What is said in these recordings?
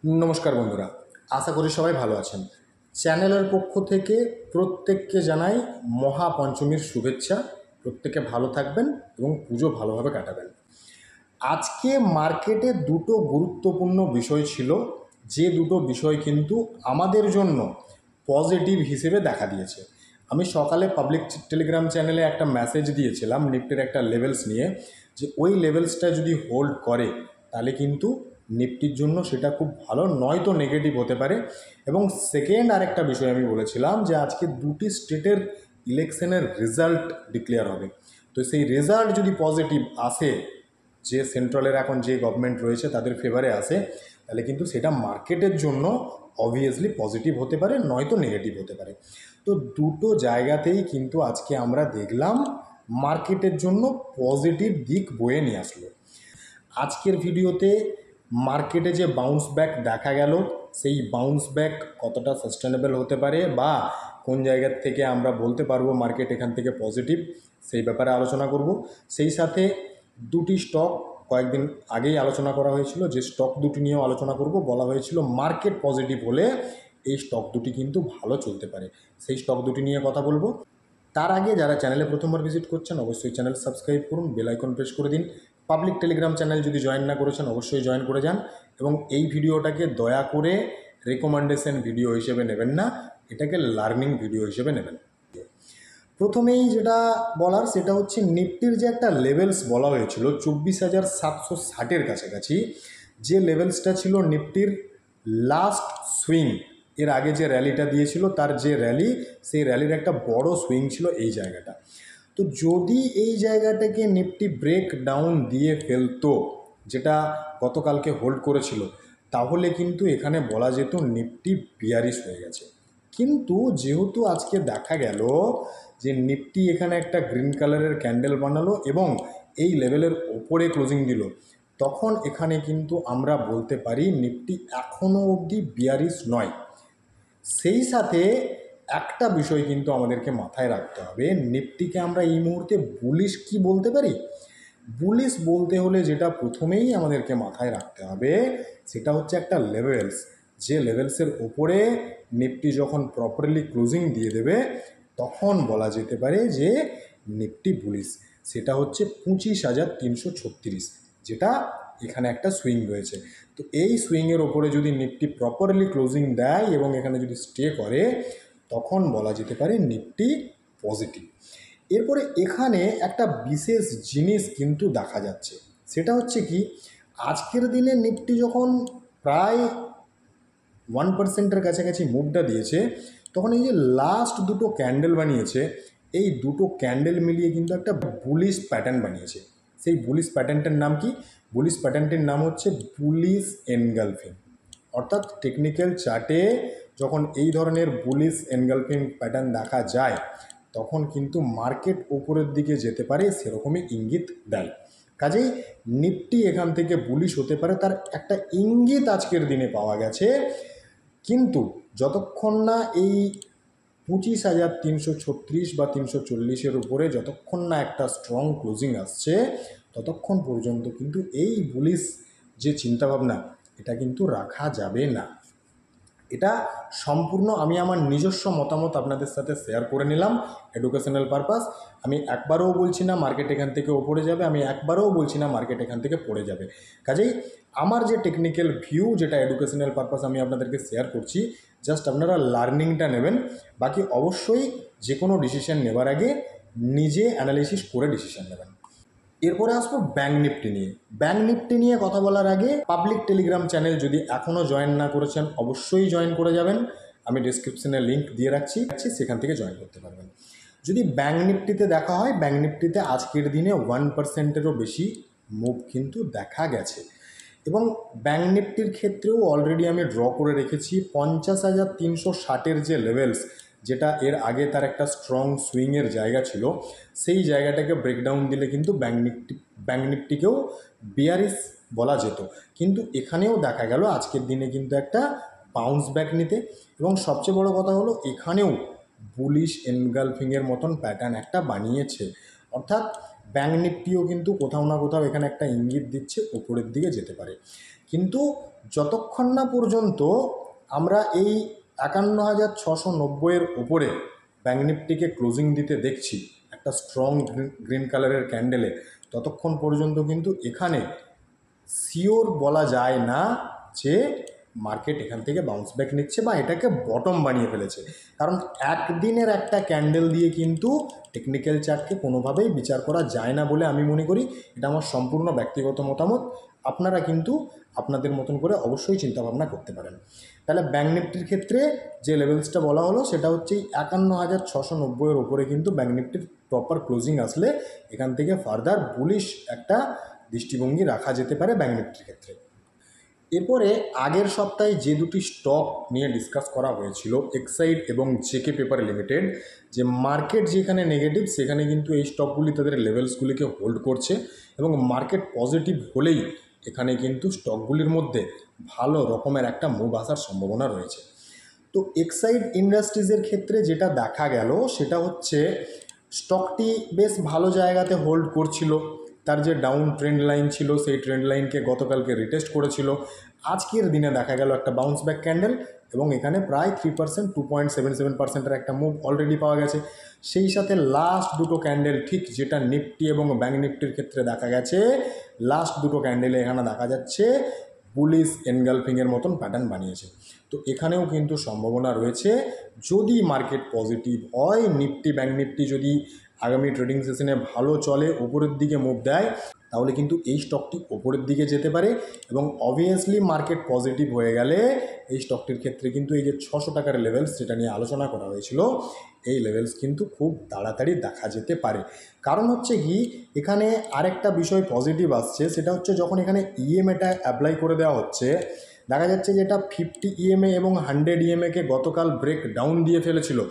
নমস্কার বন্ধুরা, আশা করি সবাই ভালো আছেন। চ্যানেলের পক্ষ থেকে প্রত্যেককে জানাই মহাপঞ্চমীর শুভেচ্ছা। প্রত্যেকে ভালো থাকবেন এবং পুজো ভালোভাবে কাটাবেন। আজকে মার্কেটে দুটো গুরুত্বপূর্ণ বিষয় ছিল, যে দুটো বিষয় কিন্তু আমাদের জন্য পজিটিভ হিসেবে দেখা দিয়েছে। আমি সকালে পাবলিক টেলিগ্রাম চ্যানেলে একটা মেসেজ দিয়েছিলাম নিফটির একটা লেভেলস নিয়ে, যে ওই লেভেলসটা যদি হোল্ড করে তাহলে কিন্তু নিফটির জন্য সেটা খুব ভালো, নয়তো নেগেটিভ হতে পারে। এবং সেকেন্ড আরেকটা বিষয় আমি বলেছিলাম যে আজকে দুটি স্টেটের ইলেকশনের রেজাল্ট ডিক্লেয়ার হবে। তো সেই রেজাল্ট যদি পজিটিভ আসে, যে সেন্ট্রালের এখন যে গভর্নমেন্ট রয়েছে তাদের ফেভারে আসে, তাহলে কিন্তু সেটা মার্কেটের জন্য অবভিয়াসলি পজিটিভ হতে পারে, নয়তো নেগেটিভ হতে পারে। তো দুটো জায়গাতেই কিন্তু আজকে আমরা দেখলাম মার্কেটের জন্য পজিটিভ দিক বয়ে নিয়ে আসলো। আজকের ভিডিওতে মার্কেটে যে বাউন্স ব্যাক দেখা গেল, সেই বাউন্স ব্যাক কতটা সাস্টেনেবল হতে পারে বা কোন জায়গার থেকে আমরা বলতে পারবো মার্কেট এখান থেকে পজিটিভ, সেই ব্যাপারে আলোচনা করব। সেই সাথে দুটি স্টক কয়েকদিন আগেই আলোচনা করা হয়েছিল, যে স্টক দুটি নিয়েও আলোচনা করব। বলা হয়েছিল মার্কেট পজিটিভ হলে এই স্টক দুটি কিন্তু ভালো চলতে পারে, সেই স্টক দুটি নিয়ে কথা বলবো। তার আগে যারা চ্যানেলে প্রথমবার ভিজিট করছেন অবশ্যই চ্যানেল সাবস্ক্রাইব করুন, বেল আইকন প্রেস করে দিন। পাবলিক টেলিগ্রাম চ্যানেল যদি জয়েন না করেছেন অবশ্যই জয়েন করে যান, এবং এই ভিডিওটাকে দয়া করে রেকমেন্ডেশন ভিডিও হিসেবে নেবেন না, এটাকে লার্নিং ভিডিও হিসেবে নেবেন। প্রথমেই যেটা বলার সেটা হচ্ছে নিফটির যে একটা লেভেলস বলা হয়েছিল 24,760-এর কাছাকাছি, যে লেভেলসটা ছিল নিফটির লাস্ট সুইং, এর আগে যে র্যালিটা দিয়েছিল তার যে র্যালি, সেই র্যালির একটা বড় সুইং ছিল এই জায়গাটা। তো যদি এই জায়গাটাকে নিফটি ব্রেক ডাউন দিয়ে ফেলতো, যেটা গতকালকে হোল্ড করেছিল, তাহলে কিন্তু এখানে বলা যেত নিফটি বিয়ারিশ হয়ে গেছে। কিন্তু যেহেতু আজকে দেখা গেল যে নিফটি এখানে একটা গ্রিন কালারের ক্যান্ডেল বানালো এবং এই লেভেলের ওপরে ক্লোজিং দিল, তখন এখানে কিন্তু আমরা বলতে পারি নিফটি এখনও অবধি বিয়ারিশ নয়। সেই সাথে একটা বিষয় কিন্তু আমাদেরকে মাথায় রাখতে হবে, নিফটিকে আমরা এই মুহূর্তে বুলিশ কি বলতে পারি। বুলিশ বলতে হলে যেটা প্রথমেই আমাদেরকে মাথায় রাখতে হবে সেটা হচ্ছে একটা লেভেলস, যে লেভেলসের ওপরে নিফটি যখন প্রপারলি ক্লোজিং দিয়ে দেবে তখন বলা যেতে পারে যে নিফটি বুলিশ। সেটা হচ্ছে 25,336, যেটা এখানে একটা সুইং রয়েছে। তো এই সুইংয়ের ওপরে যদি নিফটি প্রপারলি ক্লোজিং দেয় এবং এখানে যদি স্টে করে, তখন বলা যেতে পারে নিফটি পজিটিভ। এরপরে এখানে একটা বিশেষ জিনিস কিন্তু দেখা যাচ্ছে, সেটা হচ্ছে কি, আজকের দিনে নিফটি যখন প্রায় 1%-এর কাছাকাছি মুভটা দিয়েছে, তখন এই যে লাস্ট দুটো ক্যান্ডেল বানিয়েছে, এই দুটো ক্যান্ডেল মিলিয়ে কিন্তু একটা বুলিশ প্যাটার্ন বানিয়েছে। সেই বুলিশ প্যাটার্নটার নাম কি? বুলিশ প্যাটার্নটির নাম হচ্ছে বুলিশ এনগালফিং। অর্থাৎ টেকনিক্যাল চার্টে যখন এই ধরনের বুলিশ এনগালফিং প্যাটার্ন দেখা যায়, তখন কিন্তু মার্কেট উপরের দিকে যেতে পারে সেরকমই ইঙ্গিত দেয়। কাজেই নিফটি এখান থেকে বুলিশ হতে পারে, তার একটা ইঙ্গিত আজকের দিনে পাওয়া গেছে। কিন্তু যতক্ষণ না এই 25,336 বা 340-এর উপরে যতক্ষণ না একটা স্ট্রং ক্লোজিং আসছে, ততক্ষণ পর্যন্ত কিন্তু এই বুলিশ যে চিন্তাভাবনা, এটা কিন্তু রাখা যাবে না। এটা সম্পূর্ণ আমি আমার নিজস্ব মতামত আপনাদের সাথে শেয়ার করে নিলাম, এডুকেশনাল পারপাস। আমি একবারও বলছি না মার্কেট এখান থেকে ওপরে যাবে, আমি একবারও বলছি না মার্কেট এখান থেকে পড়ে যাবে। কাজেই আমার যে টেকনিক্যাল ভিউ, যেটা এডুকেশনাল পারপাস আমি আপনাদেরকে শেয়ার করছি, জাস্ট আপনারা লার্নিংটা নেবেন। বাকি অবশ্যই যে কোনো ডিসিশন নেবার আগে নিজে অ্যানালিসিস করে ডিসিশন নেবেন। এরপরে আসবো ব্যাঙ্ক নিফটি নিয়ে। ব্যাঙ্ক নিফটি নিয়ে কথা বলার আগে পাবলিক টেলিগ্রাম চ্যানেল যদি এখনও জয়েন না করেছেন অবশ্যই জয়েন করে যাবেন, আমি ডিসক্রিপশনে লিঙ্ক দিয়ে রাখছি, সেখান থেকে জয়েন করতে পারবেন। যদি ব্যাঙ্ক নিফটিতে দেখা হয়, ব্যাঙ্ক নিফটিতে আজকের দিনে 1%-এরও বেশি মুভ কিন্তু দেখা গেছে। এবং ব্যাঙ্ক নিফটির ক্ষেত্রেও অলরেডি আমি ড্র করে রেখেছি 50,360-এর যে লেভেলস, যেটা এর আগে তার একটা স্ট্রং সুইংয়ের জায়গা ছিল, সেই জায়গাটাকে ব্রেকডাউন দিলে কিন্তু ব্যাঙ্ক নিফটিকেও বিয়ারিশ বলা যেত। কিন্তু এখানেও দেখা গেল আজকের দিনে কিন্তু একটা বাউন্স ব্যাক নিতে, এবং সবচেয়ে বড় কথা হলো এখানেও বুলিশ এনগালফিংয়ের মতন প্যাটার্ন একটা বানিয়েছে। অর্থাৎ ব্যাঙ্ক নিফটিও কিন্তু কোথাও না কোথাও এখানে একটা ইঙ্গিত দিচ্ছে ওপরের দিকে যেতে পারে। কিন্তু যতক্ষণ না পর্যন্ত আমরা এই 51,690-এর ওপরে ব্যাঙ্ক নিফটিকে ক্লোজিং দিতে দেখছি একটা স্ট্রং গ্রিন কালারের ক্যান্ডেলে, ততক্ষণ পর্যন্ত কিন্তু এখানে শিওর বলা যায় না যে মার্কেট এখান থেকে বাউন্স ব্যাক নিচ্ছে বা এটাকে বটম বানিয়ে ফেলেছে। কারণ একদিনের একটা ক্যান্ডেল দিয়ে কিন্তু টেকনিক্যাল চার্টকে কোনোভাবেই বিচার করা যায় না বলে আমি মনে করি। এটা আমার সম্পূর্ণ ব্যক্তিগত মতামত, আপনারা কিন্তু আপনাদের মতন করে অবশ্যই চিন্তাভাবনা করতে পারেন। তাহলে ব্যাঙ্ক নিফটির ক্ষেত্রে যে লেভেলসটা বলা হলো সেটা হচ্ছে এই 51,690-এর ওপরে কিন্তু ব্যাঙ্ক নিফটির প্রপার ক্লোজিং আসলে এখান থেকে ফার্দার বুলিশ একটা দৃষ্টিভঙ্গি রাখা যেতে পারে ব্যাঙ্ক নিফটির ক্ষেত্রে। এরপরে আগের সপ্তাহে যে দুটি স্টক নিয়ে ডিসকাস করা হয়েছিল, এক্সাইড এবং জেকে পেপার লিমিটেড, যে মার্কেট যেখানে নেগেটিভ সেখানে কিন্তু এই স্টকগুলি তাদের লেভেলসগুলিকে হোল্ড করছে এবং মার্কেট পজিটিভ হলেই এখানে কিন্তু স্টকগুলির মধ্যে ভালো রকমের একটা মুভ আসার সম্ভাবনা রয়েছে। তো এক্সাইড ইন্ডাস্ট্রিজের ক্ষেত্রে যেটা দেখা গেল সেটা হচ্ছে স্টকটি বেশ ভালো জায়গাতে হোল্ড করছিল, তার যে ডাউন ট্রেন্ড লাইন ছিল সেই ট্রেন্ড লাইনকে গতকালকে রিটেস্ট করেছিল। আজকের দিনে দেখা গেল একটা বাউন্স ব্যাক ক্যান্ডেল এবং এখানে প্রায় 3%, 2.77%-এর একটা মুভ অলরেডি পাওয়া গেছে। সেই সাথে লাস্ট দুটো ক্যান্ডেল ঠিক যেটা নিফটি এবং ব্যাঙ্ক নিফটির ক্ষেত্রে দেখা গেছে, লাস্ট দুটো ক্যান্ডেলে এখানে দেখা যাচ্ছে বুলিশ এনগালফিংয়ের মতন প্যাটার্ন বানিয়েছে। তো এখানেও কিন্তু সম্ভাবনা রয়েছে যদি মার্কেট পজিটিভ হয়, নিফটি ব্যাঙ্ক নিফটি যদি আগামী ট্রেডিং সেশনে ভালো চলে, ওপরের দিকে মুভ দেয়, তাহলে কিন্তু এই স্টকটি ওপরের দিকে যেতে পারে। এবং অবভিয়াসলি মার্কেট পজিটিভ হয়ে গেলে এই স্টকটির ক্ষেত্রে কিন্তু এই যে 600 টাকার লেভেলস যেটা নিয়ে আলোচনা করা হয়েছিল, এই লেভেলস কিন্তু খুব তাড়াতাড়ি দেখা যেতে পারে। কারণ হচ্ছে কি, এখানে আরেকটা বিষয় পজিটিভ আসছে, সেটা হচ্ছে যখন এখানে ইএমএটা অ্যাপ্লাই করে দেওয়া হচ্ছে, দেখা যাচ্ছে যেটা 50 ইএমএ এবং 100 ইএমএকে গতকাল ব্রেক ডাউন দিয়ে ফেলেছিল,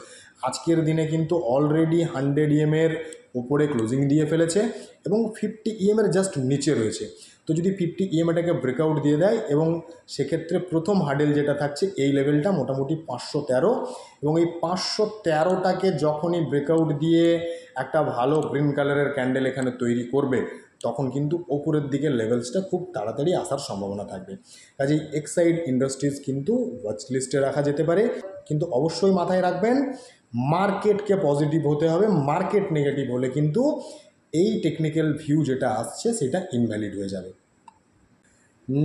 আজকের দিনে কিন্তু অলরেডি 100 ইএমের উপরে ক্লোজিং দিয়ে ফেলেছে এবং 50 ইএমের জাস্ট নিচে রয়েছে। তো যদি 50 ইএমএটাকে ব্রেকআউট দিয়ে দেয় এবং সেক্ষেত্রে প্রথম হার্ডেল যেটা থাকছে এই লেভেলটা মোটামুটি 513, এবং এই 513টাকে যখনই ব্রেকআউট দিয়ে একটা ভালো গ্রিন কালারের ক্যান্ডেল এখানে তৈরি করবে, তখন কিন্তু ওপরের দিকে লেভেলসটা খুব তাড়াতাড়ি আসার সম্ভাবনা থাকবে। কাজেই এক্সাইড ইন্ডাস্ট্রিজ কিন্তু ওয়াচ লিস্টে রাখা যেতে পারে, কিন্তু অবশ্যই মাথায় রাখবেন মার্কেটকে পজিটিভ হতে হবে। মার্কেট নেগেটিভ হলে কিন্তু এই টেকনিক্যাল ভিউ যেটা আসছে সেটা ইনভ্যালিড হয়ে যাবে।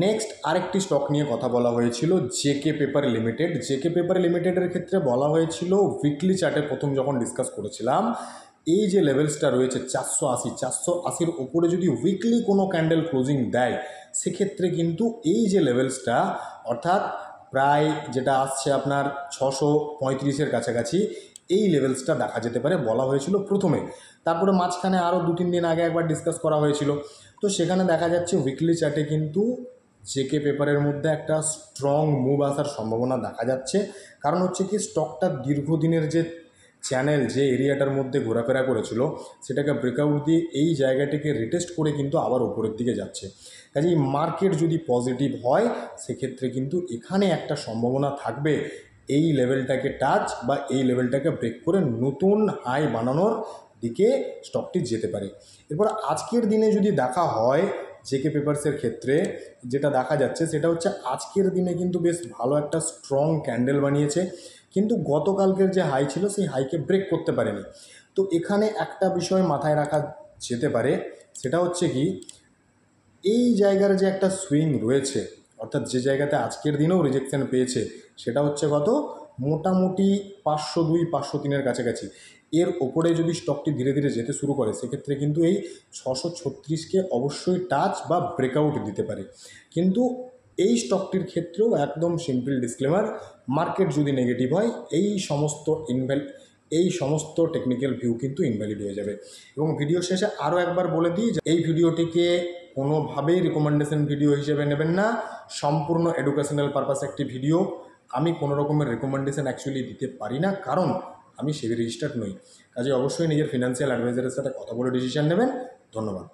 নেক্সট আরেকটি স্টক নিয়ে কথা বলা হয়েছিল, জেকে পেপার লিমিটেড। জেকে পেপার লিমিটেডের ক্ষেত্রে বলা হয়েছিল উইকলি চার্টে প্রথম যখন ডিসকাস করেছিলাম, এই যে লেভেলসটা রয়েছে 480-480-র ওপরে যদি উইকলি কোনো ক্যান্ডেল ক্লোজিং দেয়, সেক্ষেত্রে কিন্তু এই যে লেভেলসটা অর্থাৎ প্রায় যেটা আসছে আপনার 635-এর কাছাকাছি, এই লেভেলসটা দেখা যেতে পারে বলা হয়েছিল প্রথমে। তারপরে মাঝখানে আরও 2-3 দিন আগে একবার ডিসকাস করা হয়েছিল। তো সেখানে দেখা যাচ্ছে উইকলি চার্টে কিন্তু জেকে পেপারের মধ্যে একটা স্ট্রং মুভ আসার সম্ভাবনা দেখা যাচ্ছে। কারণ হচ্ছে কি, স্টকটা দীর্ঘদিনের যে চ্যানেল, যে এরিয়াটার মধ্যে ঘোরাফেরা করেছিল, সেটাকে ব্রেকআউট দিয়ে এই জায়গাটিকে রিটেস্ট করে কিন্তু আবার ওপরের দিকে যাচ্ছে। কাজেই মার্কেট যদি পজিটিভ হয় সেক্ষেত্রে কিন্তু এখানে একটা সম্ভাবনা থাকবে এই লেভেলটাকে টাচ বা এই লেভেলটাকে ব্রেক করে নতুন হাই বানানোর দিকে স্টকটি যেতে পারে। এরপর আজকের দিনে যদি দেখা হয় জেকে পেপারসের ক্ষেত্রে যেটা দেখা যাচ্ছে সেটা হচ্ছে আজকের দিনে কিন্তু বেশ ভালো একটা স্ট্রং ক্যান্ডেল বানিয়েছে, কিন্তু গতকালকের যে হাই ছিল সেই হাইকে ব্রেক করতে পারেনি। তো এখানে একটা বিষয় মাথায় রাখা যেতে পারে, সেটা হচ্ছে কি, এই জায়গার যে একটা সুইং রয়েছে, অর্থাৎ যে জায়গাতে আজকের দিনেও রিজেকশন পেয়েছে, সেটা হচ্ছে কত, মোটামুটি 502-503-এর কাছাকাছি। এর ওপরে যদি স্টকটি ধীরে ধীরে যেতে শুরু করে সেক্ষেত্রে কিন্তু এই 636কে অবশ্যই টাচ বা ব্রেকআউট দিতে পারে। কিন্তু এই স্টকটির ক্ষেত্রেও একদম সিম্পল ডিসক্লেমার, মার্কেট যদি নেগেটিভ হয় এই সমস্ত টেকনিক্যাল ভিউ কিন্তু ইনভ্যালিড হয়ে যাবে। এবং ভিডিও শেষে আরও একবার বলে দিই যে এই ভিডিওটিকে কোনোভাবেই রিকমেন্ডেশন ভিডিও হিসেবে নেবেন না, সম্পূর্ণ এডুকেশনাল পারপাস একটি ভিডিও। আমি কোনো রকমের রেকমেন্ডেশন অ্যাকচুয়ালি দিতে পারি না, কারণ আমি সেবি রেজিস্টার্ড নই। কাজে অবশ্যই নিজের ফিনান্সিয়াল অ্যাডভাইজারের সাথে কথা বলে ডিসিশন নেবেন। ধন্যবাদ।